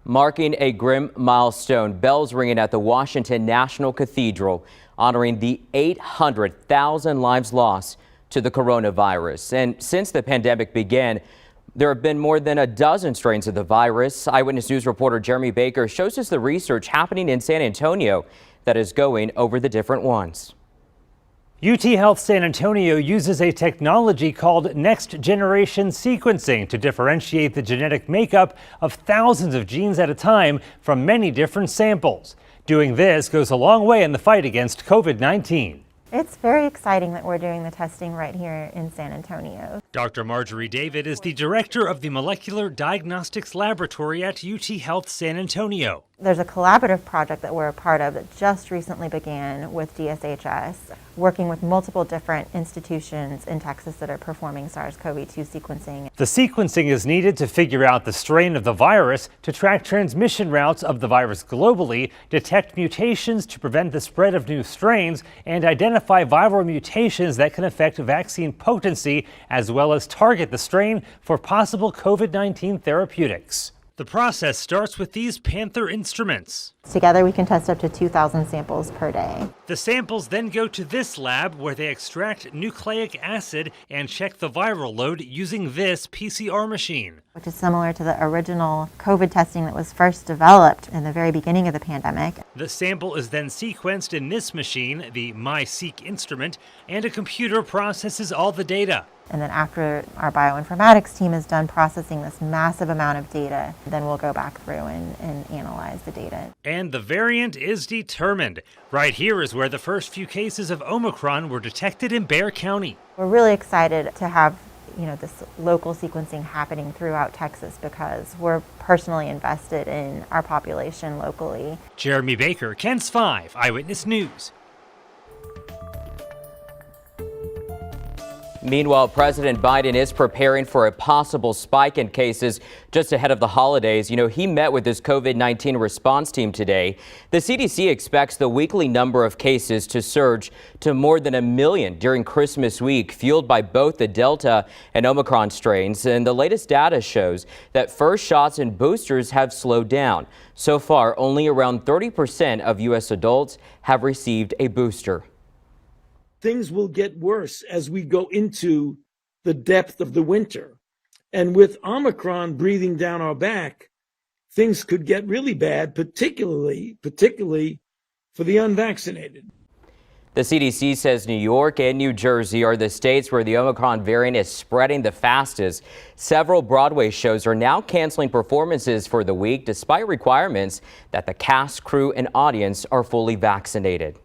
marking a grim milestone. Bells ringing at the Washington National Cathedral, honoring the 800,000 lives lost to the coronavirus. And since the pandemic began, there have been more than a dozen strains of the virus. Eyewitness News reporter Jeremy Baker shows us the research happening in San Antonio that is going over the different ones. UT Health San Antonio uses a technology called next-generation sequencing to differentiate the genetic makeup of thousands of genes at a time from many different samples. Doing this goes a long way in the fight against COVID-19. It's very exciting that we're doing the testing right here in San Antonio. Dr. Marjorie David is the director of the Molecular Diagnostics Laboratory at UT Health San Antonio. There's a collaborative project that we're a part of that just recently began with DSHS, working with multiple different institutions in Texas that are performing SARS-CoV-2 sequencing. The sequencing is needed to figure out the strain of the virus, to track transmission routes of the virus globally, detect mutations to prevent the spread of new strains, and identify viral mutations that can affect vaccine potency, as well as target the strain for possible COVID-19 therapeutics. The process starts with these Panther instruments. Together we can test up to 2,000 samples per day. The samples then go to this lab where they extract nucleic acid and check the viral load using this PCR machine, which is similar to the original COVID testing that was first developed in the very beginning of the pandemic. The sample is then sequenced in this machine, the MySeq instrument, and a computer processes all the data. And then after our bioinformatics team is done processing this massive amount of data, then we'll go back through and analyze the data. And the variant is determined. Right here is where the first few cases of Omicron were detected in Bexar County. We're really excited to have this local sequencing happening throughout Texas because we're personally invested in our population locally. Jeremy Baker, KENS 5 Eyewitness News. Meanwhile, President Biden is preparing for a possible spike in cases just ahead of the holidays. He met with his COVID-19 response team today. The CDC expects the weekly number of cases to surge to more than 1 million during Christmas week, fueled by both the Delta and Omicron strains. And the latest data shows that first shots and boosters have slowed down. So far, only around 30% of U.S. adults have received a booster. Things will get worse as we go into the depth of the winter. And with Omicron breathing down our back, things could get really bad, particularly for the unvaccinated. The CDC says New York and New Jersey are the states where the Omicron variant is spreading the fastest. Several Broadway shows are now canceling performances for the week, despite requirements that the cast, crew, and audience are fully vaccinated.